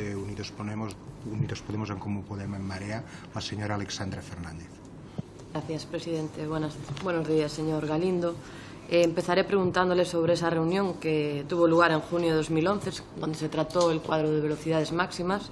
de Unidos Podemos en Comú Podem en Marea, la señora Alexandra Fernández. Gracias, presidente. Buenos días, señor Galindo. Empezaré preguntándole sobre esa reunión que tuvo lugar en junio de 2011, donde se trató el cuadro de velocidades máximas.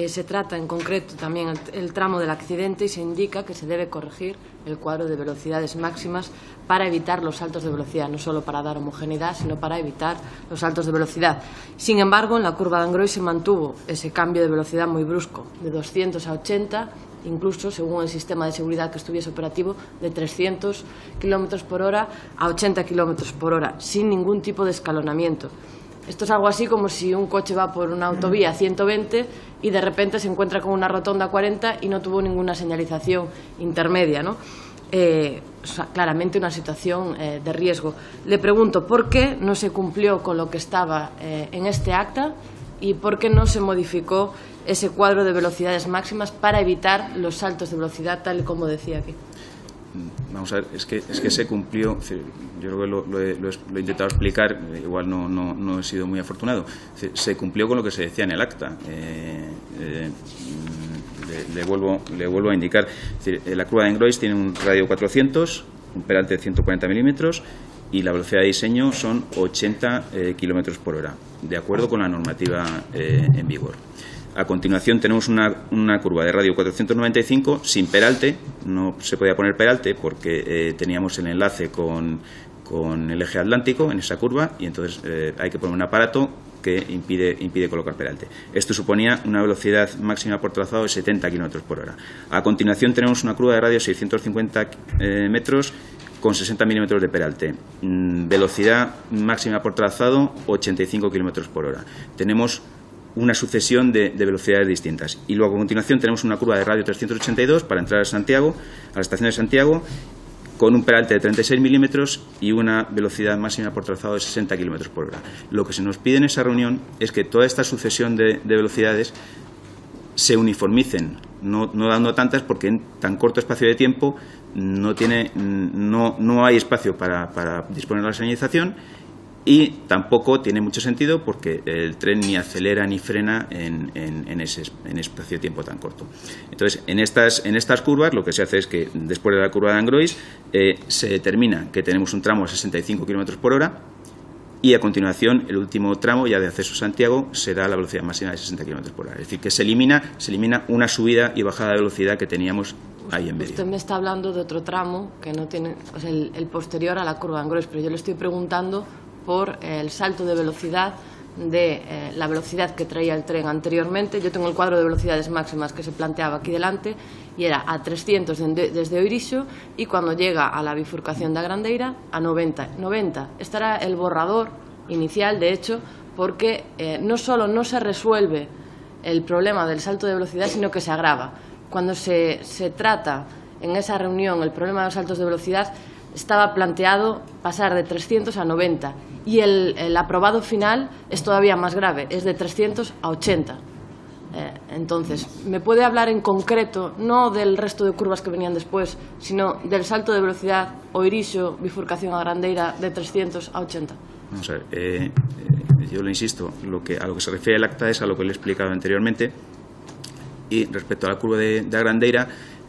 Se trata en concreto también el tramo del accidente y se indica que se debe corregir el cuadro de velocidades máximas para evitar los saltos de velocidad, no solo para dar homogeneidad, sino para evitar los saltos de velocidad. Sin embargo, en la curva de Angrois se mantuvo ese cambio de velocidad muy brusco, de 200 a 80, incluso, según el sistema de seguridad que estuviese operativo, de 300 km por hora a 80 km por hora, sin ningún tipo de escalonamiento. Esto es algo así como si un coche va por una autovía a 120 y de repente se encuentra con una rotonda a 40 y no tuvo ninguna señalización intermedia, ¿no? Claramente una situación de riesgo. Le pregunto, ¿por qué no se cumplió con lo que estaba en este acta y por qué no se modificó ese cuadro de velocidades máximas para evitar los saltos de velocidad, tal y como decía aquí? Vamos a ver, es que se cumplió. Yo creo que lo he intentado explicar, igual no he sido muy afortunado. Se cumplió con lo que se decía en el acta. Le vuelvo a indicar. Es decir, la curva de Angrois tiene un radio 400, un peralte de 140 milímetros y la velocidad de diseño son 80 kilómetros por hora, de acuerdo con la normativa en vigor. A continuación tenemos una curva de radio 495 sin peralte. No se podía poner peralte porque teníamos el enlace con el eje atlántico en esa curva y entonces hay que poner un aparato que impide colocar peralte. Esto suponía una velocidad máxima por trazado de 70 km por hora. A continuación tenemos una curva de radio 650 metros con 60 milímetros de peralte. Velocidad máxima por trazado 85 km por hora. Tenemos una sucesión de velocidades distintas. Y luego a continuación tenemos una curva de radio 382 para entrar a Santiago, a la estación de Santiago, con un peralte de 36 milímetros y una velocidad máxima por trazado de 60 kilómetros por hora. Lo que se nos pide en esa reunión es que toda esta sucesión de velocidades se uniformicen, no dando tantas, porque en tan corto espacio de tiempo no hay espacio para disponer de la señalización. Y tampoco tiene mucho sentido porque el tren ni acelera ni frena en ese espacio de tiempo tan corto. Entonces, en estas curvas lo que se hace es que después de la curva de Angrois se determina que tenemos un tramo a 65 km por hora y a continuación el último tramo ya de acceso a Santiago será la velocidad máxima de 60 km por hora. Es decir, que se elimina una subida y bajada de velocidad que teníamos ahí en medio. Usted me está hablando de otro tramo que no tiene, o sea, el posterior a la curva de Angrois, pero yo le estoy preguntando por el salto de velocidad de la velocidad que traía el tren anteriormente. Yo tengo el cuadro de velocidades máximas que se planteaba aquí delante y era a 300 desde Oirixo y cuando llega a la bifurcación de Agrandeira a 90. Este era el borrador inicial, de hecho, porque no solo no se resuelve el problema del salto de velocidad, sino que se agrava. Cuando se trata en esa reunión el problema de los saltos de velocidad, estaba planteado pasar de 300 a 90 y el aprobado final es todavía más grave, es de 300 a 80. Entonces, ¿me puede hablar en concreto, no del resto de curvas que venían después, sino del salto de velocidad Oirixo, bifurcación a Grandeira, de 300 a 80? Vamos a ver, yo le insisto, a lo que se refiere el acta es a lo que le he explicado anteriormente, y respecto a la curva de Grandeira,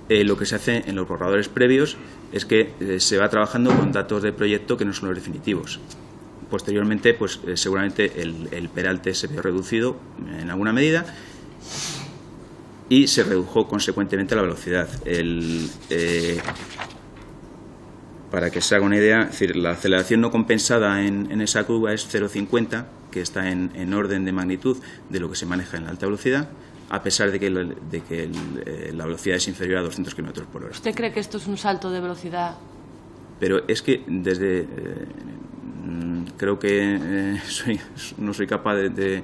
lo que se hace en los borradores previos es que se va trabajando con datos de proyecto que no son los definitivos. Posteriormente, pues seguramente el peralte se vio reducido en alguna medida y se redujo consecuentemente la velocidad. Para que se haga una idea, es decir, la aceleración no compensada en esa curva es 0,50, que está en orden de magnitud de lo que se maneja en la alta velocidad, a pesar de que la velocidad es inferior a 200 km por hora. ¿Usted cree que esto es un salto de velocidad? Pero es que creo que no soy capaz de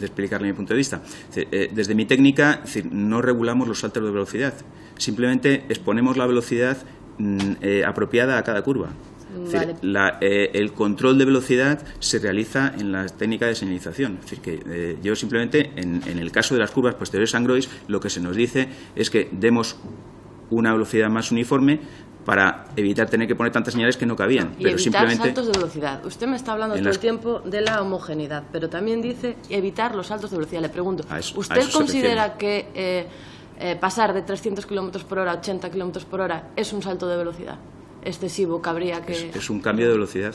explicarle mi punto de vista. Desde mi técnica, es decir, no regulamos los saltos de velocidad, simplemente exponemos la velocidad apropiada a cada curva. Vale. El control de velocidad se realiza en la técnica de señalización. Es decir, que yo simplemente, en el caso de las curvas posteriores a Angrois, lo que se nos dice es que demos una velocidad más uniforme para evitar tener que poner tantas señales que no cabían. Y pero evitar simplemente saltos de velocidad. Usted me está hablando todo el tiempo de la homogeneidad, pero también dice evitar los saltos de velocidad. Le pregunto, ¿usted considera que pasar de 300 km por hora a 80 km por hora es un salto de velocidad excesivo que habría que...? Es un cambio de velocidad.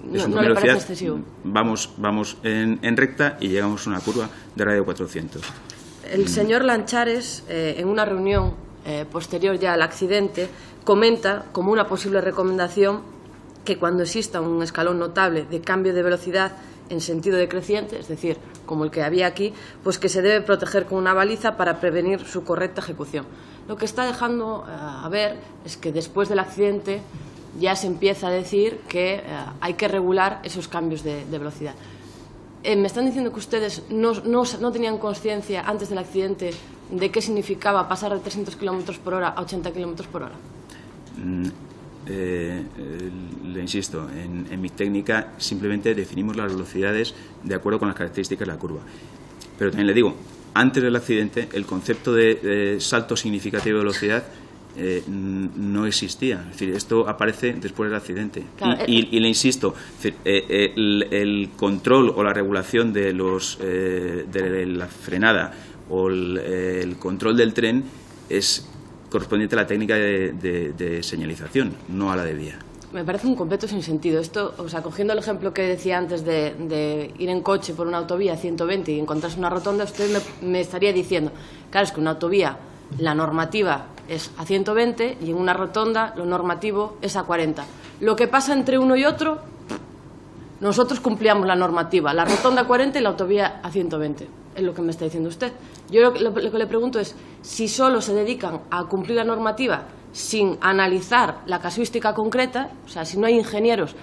¿No le parece excesivo? Vamos en recta y llegamos a una curva de radio 400. El señor Lanchares, en una reunión posterior ya al accidente, comenta como una posible recomendación que cuando exista un escalón notable de cambio de velocidad en sentido decreciente, es decir, como el que había aquí, pues que se debe proteger con una baliza para prevenir su correcta ejecución. Lo que está dejando a ver es que después del accidente ya se empieza a decir que hay que regular esos cambios de velocidad. Me están diciendo que ustedes no tenían conciencia antes del accidente de qué significaba pasar de 300 km por hora a 80 km por hora. Le insisto, en mi técnica simplemente definimos las velocidades de acuerdo con las características de la curva. Pero también le digo, antes del accidente el concepto de salto significativo de velocidad no existía. Es decir, esto aparece después del accidente. Claro, y le insisto, es decir, el control o la regulación de la frenada o el control del tren es correspondiente a la técnica de señalización, no a la de vía. Me parece un completo sinsentido. Esto, o sea, cogiendo el ejemplo que decía antes de ir en coche por una autovía a 120 y encontrarse una rotonda, usted me estaría diciendo, claro, es que una autovía, la normativa es a 120 y en una rotonda lo normativo es a 40. Lo que pasa entre uno y otro, nosotros cumplíamos la normativa, la rotonda a 40 y la autovía a 120. Es lo que me está diciendo usted. Yo lo que le pregunto es si solo se dedican a cumplir la normativa sin analizar la casuística concreta, o sea, si no hay ingenieros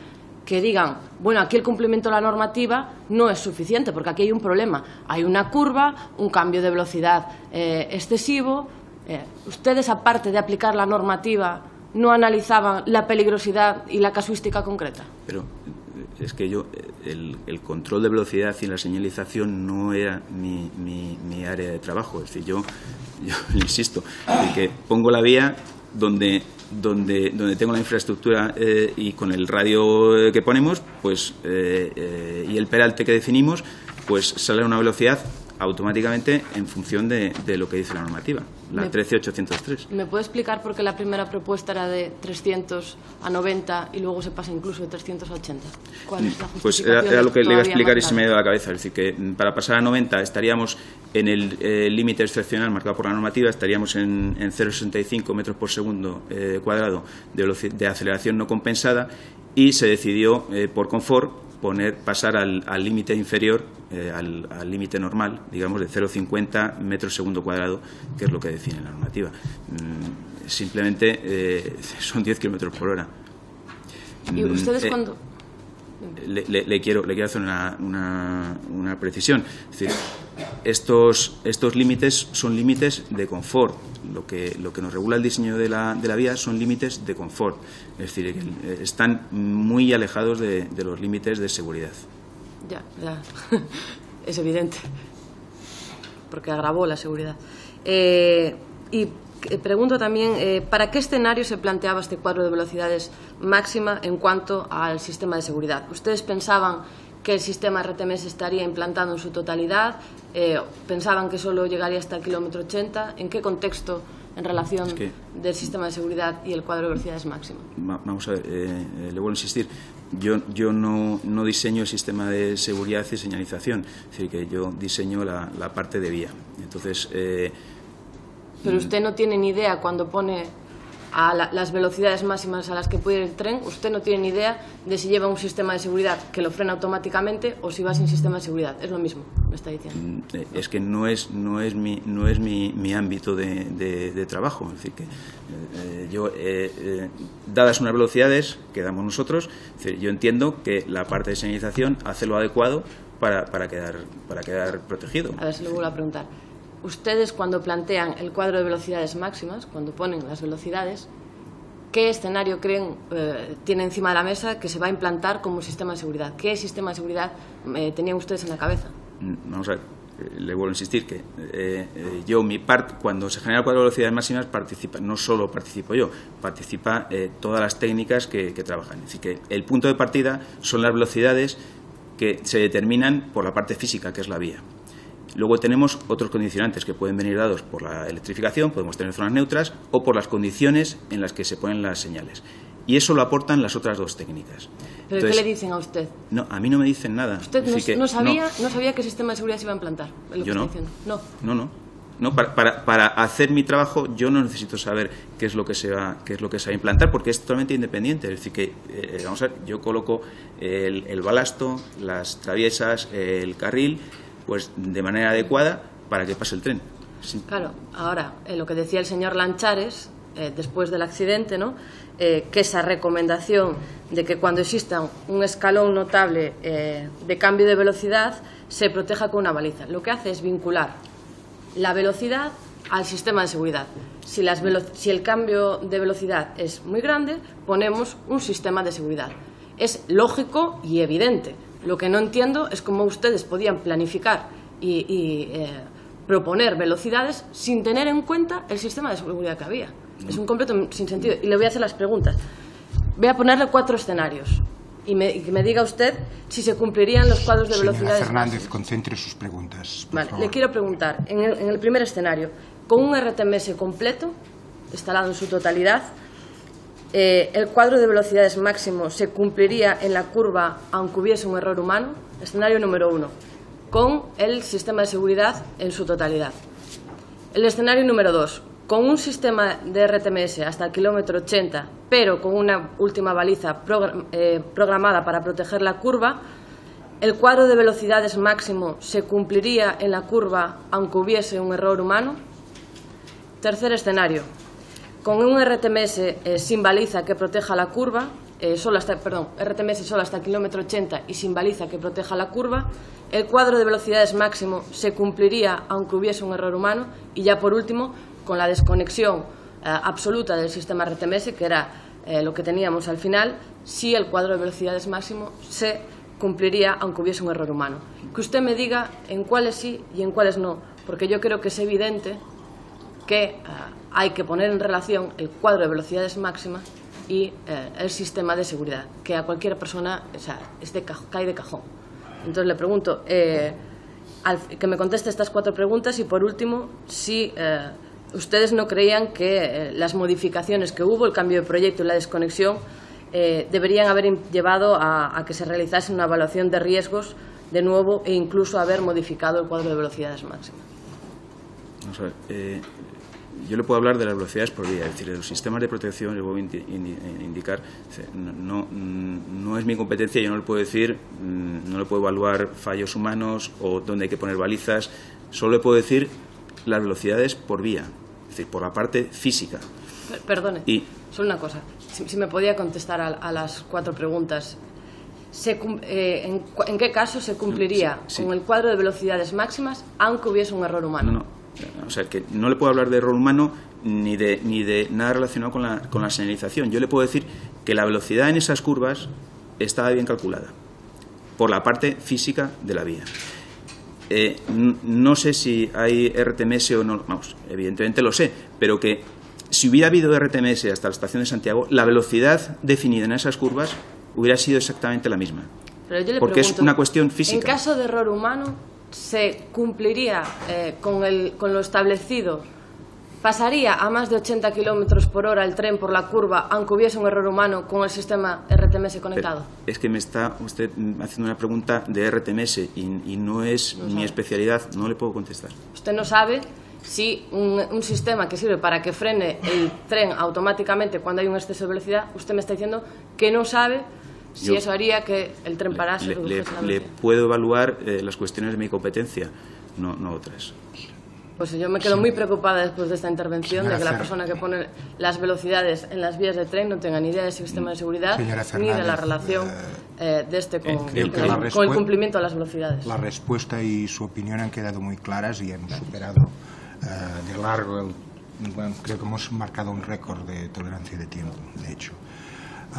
que digan, bueno, aquí el cumplimiento de la normativa no es suficiente, porque aquí hay un problema. Hay una curva, un cambio de velocidad excesivo. Ustedes, aparte de aplicar la normativa, no analizaban la peligrosidad y la casuística concreta. Pero es que el control de velocidad y la señalización no era mi área de trabajo. Es decir, yo insisto, de que pongo la vía donde tengo la infraestructura y con el radio que ponemos, pues y el peralte que definimos, pues sale a una velocidad automáticamente en función de lo que dice la normativa, la 13803. ¿Me puede explicar por qué la primera propuesta era de 300 a 90 y luego se pasa incluso de 300 a 80? ¿Cuál es la justificación? Pues era lo que le iba a explicar y se me ha ido a la cabeza. Es decir, que para pasar a 90 estaríamos en el límite excepcional marcado por la normativa, estaríamos en 0,65 metros por segundo cuadrado de aceleración no compensada, y se decidió por confort pasar al límite inferior, al límite normal, digamos, de 0,50 metros segundo cuadrado, que es lo que define la normativa. Simplemente son 10 kilómetros por hora. ¿Y ustedes cuando...? Le quiero hacer una precisión. Es decir, estos límites son límites de confort. Lo que nos regula el diseño de la vía son límites de confort. Es decir, están muy alejados de los límites de seguridad. Ya. Es evidente, porque agravó la seguridad. Y pregunto también, ¿para qué escenario se planteaba este cuadro de velocidades máxima en cuanto al sistema de seguridad? ¿Ustedes pensaban que el sistema RTMS se estaría implantando en su totalidad? ¿Pensaban que solo llegaría hasta el kilómetro 80? ¿En qué contexto en relación del sistema de seguridad y el cuadro de velocidades máxima? Vamos a ver, le vuelvo a insistir. Yo no diseño el sistema de seguridad y señalización, es decir, que yo diseño la parte de vía. Entonces... Pero usted no tiene ni idea cuando pone a las velocidades máximas a las que puede ir el tren, usted no tiene ni idea de si lleva un sistema de seguridad que lo frena automáticamente o si va sin sistema de seguridad. Es lo mismo, me está diciendo. Es que no es mi ámbito de trabajo. Es decir, que dadas unas velocidades que damos nosotros, es decir, yo entiendo que la parte de señalización hace lo adecuado para quedar protegido. A ver si le vuelvo a preguntar. Ustedes, cuando plantean el cuadro de velocidades máximas, cuando ponen las velocidades, ¿qué escenario creen tiene encima de la mesa que se va a implantar como sistema de seguridad? ¿Qué sistema de seguridad tenían ustedes en la cabeza? Vamos a ver, le vuelvo a insistir que yo, mi parte, cuando se genera el cuadro de velocidades máximas, no solo participo yo, participa todas las técnicas que trabajan. Es decir, que el punto de partida son las velocidades que se determinan por la parte física, que es la vía. Luego tenemos otros condicionantes que pueden venir dados por la electrificación, podemos tener zonas neutras, o por las condiciones en las que se ponen las señales. Y eso lo aportan las otras dos técnicas. ¿Pero entonces, qué le dicen a usted? No, a mí no me dicen nada. ¿Usted no sabía qué sistema de seguridad se iba a implantar? Yo no. No. No, para hacer mi trabajo yo no necesito saber qué es lo que se va a implantar, porque es totalmente independiente. Es decir, que vamos a ver, yo coloco el balasto, las traviesas, el carril, pues de manera adecuada para que pase el tren. Sí. Claro, ahora, lo que decía el señor Lanchares, después del accidente, ¿no? Que esa recomendación de que cuando exista un escalón notable de cambio de velocidad se proteja con una baliza. Lo que hace es vincular la velocidad al sistema de seguridad. Si el cambio de velocidad es muy grande, ponemos un sistema de seguridad. Es lógico y evidente. Lo que no entiendo es cómo ustedes podían planificar y proponer velocidades sin tener en cuenta el sistema de seguridad que había. Es un completo sinsentido. Y le voy a hacer las preguntas. Voy a ponerle 4 escenarios y que me diga usted si se cumplirían los cuadros de velocidades. Señora Fernández, máximas. concentre sus preguntas, por Vale, favor. le quiero preguntar, en el primer escenario, con un RTMS completo, instalado en su totalidad, ¿el cuadro de velocidades máximo se cumpliría en la curva aunque hubiese un error humano? Escenario número 1, con el sistema de seguridad en su totalidad. El escenario número 2, con un sistema de RTMS hasta el kilómetro 80, pero con una última baliza programada para proteger la curva, ¿el cuadro de velocidades máximo se cumpliría en la curva aunque hubiese un error humano? Tercer escenario, con un RTMS sin baliza que proteja la curva, RTMS solo hasta el kilómetro 80 y sin baliza que proteja la curva, ¿el cuadro de velocidades máximo se cumpliría aunque hubiese un error humano? Y ya por último, con la desconexión absoluta del sistema RTMS, que era lo que teníamos al final, si el cuadro de velocidades máximo se cumpliría aunque hubiese un error humano. Que usted me diga en cuáles sí y en cuáles no, porque yo creo que es evidente que hay que poner en relación el cuadro de velocidades máximas y el sistema de seguridad, que a cualquier persona cae de cajón. Entonces le pregunto que me conteste estas 4 preguntas y por último, si ustedes no creían que las modificaciones que hubo, el cambio de proyecto y la desconexión, deberían haber llevado a que se realizase una evaluación de riesgos de nuevo e incluso haber modificado el cuadro de velocidades máximas. Vamos a ver, yo le puedo hablar de las velocidades por vía, es decir, de los sistemas de protección, les voy a indicar, no es mi competencia, yo no le puedo decir, no le puedo evaluar fallos humanos o dónde hay que poner balizas, solo le puedo decir las velocidades por vía, es decir, por la parte física. Perdone, solo una cosa, si me podía contestar a las 4 preguntas. ¿En qué caso se cumpliría con el cuadro de velocidades máximas aunque hubiese un error humano? No. O sea, que no le puedo hablar de error humano ni de nada relacionado con la señalización. Yo le puedo decir que la velocidad en esas curvas estaba bien calculada por la parte física de la vía. No sé si hay RTMS o no, vamos, evidentemente lo sé, pero que si hubiera habido RTMS hasta la estación de Santiago, la velocidad definida en esas curvas hubiera sido exactamente la misma. Pero yo le porque pregunto, es una cuestión física. En caso de error humano, ¿se cumpliría con lo establecido? ¿Pasaría a más de 80 kilómetros por hora el tren por la curva, aunque hubiese un error humano, con el sistema RTMS conectado? Pero es que me está usted haciendo una pregunta de RTMS y no es mi especialidad, no le puedo contestar. Usted no sabe si un sistema que sirve para que frene el tren automáticamente cuando hay un exceso de velocidad, usted me está diciendo que no sabe si eso haría que el tren parase. Le puedo evaluar las cuestiones de mi competencia, no otras. Pues yo me quedo muy preocupada después de esta intervención de que la persona que pone las velocidades en las vías de tren no tenga ni idea del sistema de seguridad ni de la relación de este con el cumplimiento de las velocidades. La respuesta y su opinión han quedado muy claras y hemos superado de largo, creo que hemos marcado un récord de tolerancia de tiempo, de hecho.